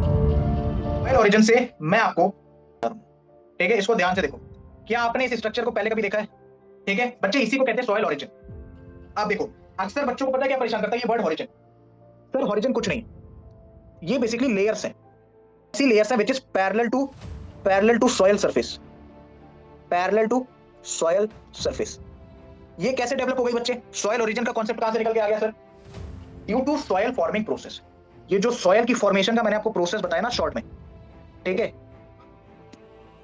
Soil origin से मैं आपको, ठीक है, इसको ध्यान से देखो। क्या आपने इस स्ट्रक्चर को पहले कभी देखा है? ठीक है बच्चे, इसी को कहते हैं सॉइल ओरिजिन। अब देखो, अक्सर बच्चों को पता है क्या परेशान करता है? ये वर्ड ओरिजिन। सर ओरिजिन कुछ नहीं, ये बेसिकली लेयर्स हैं। ऐसी लेयर्स हैं which is parallel to soil surface, parallel to soil surface. ये कैसे डेवलप हो गई बच्चे? सॉइल ओरिजिन का कॉन्सेप्ट कहां से निकल के आ गया sir? Due to soil forming process. ये जो सॉइल की फॉर्मेशन का मैंने आपको प्रोसेस बताया ना शॉर्ट में, ठीक है,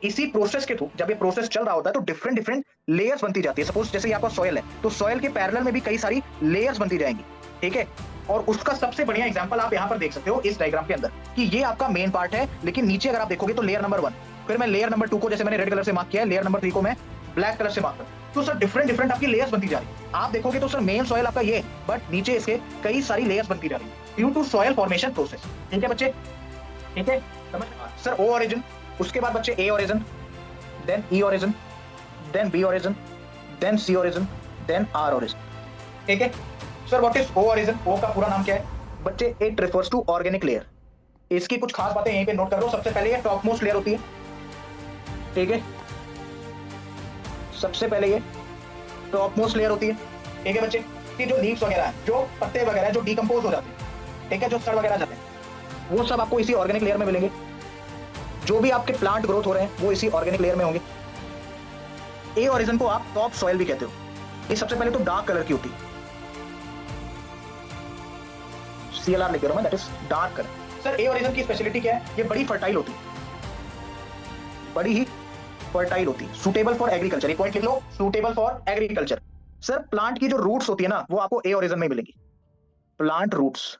इसी प्रोसेस के थ्रू जब ये प्रोसेस चल रहा होता है तो डिफरेंट डिफरेंट लेयर्स बनती जाती है। सपोज जैसे ये आपका सॉइल है, तो सॉइल के पैरेलल में भी कई सारी लेयर्स बनती जाएंगी, ठीक है। और उसका सबसे बढ़िया एग्जांपल आप यहां पर देख सकते हो इस डायग्राम के अंदर, कि ये आपका मेन पार्ट है, लेकिन नीचे अगर आप देखोगे तो लेयर नंबर 1, फिर मैं लेयर नंबर 2 को जैसे मैंने रेड कलर से मार्क किया है, लेयर नंबर 3 को मैं ब्लैक कलर से मार्क कर, तो सर डिफरेंट डिफरेंट आपकी लेयर्स बनती जा रही है। आप देखोगे तो सर मेन सॉइल आपका ये, बट नीचे इसके कई सारी लेयर्स बनती जा रही है due to soil formation process. ठीक है बच्चे, ठीक है, समझ सर। ओ ओरिजिन, उसके बाद बच्चे ए origin, then E origin, then B origin, then C origin, then R origin। ठीक है sir, what is O origin? O का पूरा नाम क्या है बच्चे? It refers to organic layer. इसकी कुछ खास बातें यहीं पे नोट कर लो। सबसे पहले ये टॉप मोस्ट लेयर होती है, ठीक है, सबसे पहले ये टॉप मोस्ट लेयर होती है, ठीक है बच्चे। कि जो लीव्स वगैरह है, जो पत्ते वगैरह जो डिकम्पोज हो जाते हैं, ठीक है, जो सड़ वगैरह जाते हैं, वो सब आपको इसी ऑर्गेनिक लेयर में मिलेंगे। जो भी आपके प्लांट ग्रोथ हो रहे हैं वो इसी ऑर्गेनिक लेयर में होंगे। ए ओरिजिन को आप टॉप सॉइल भी कहते हो। ये सबसे पहले तो डार्क कलर की होती है, CLR लिख रहा हूं मैं, that is dark colour. Sir A origin की स्पेशलिटी क्या है? ये बड़ी फर्टाइल होती है, बड़ी ही फर्टाइल होती है, सुटेबल फॉर एग्रीकल्चर। ये पॉइंट लिख लो, suitable for agriculture. Sir plant की जो रूट्स होती है ना, वो आपको ए ओरिजिन में मिलेंगी, प्लांट रूट्स।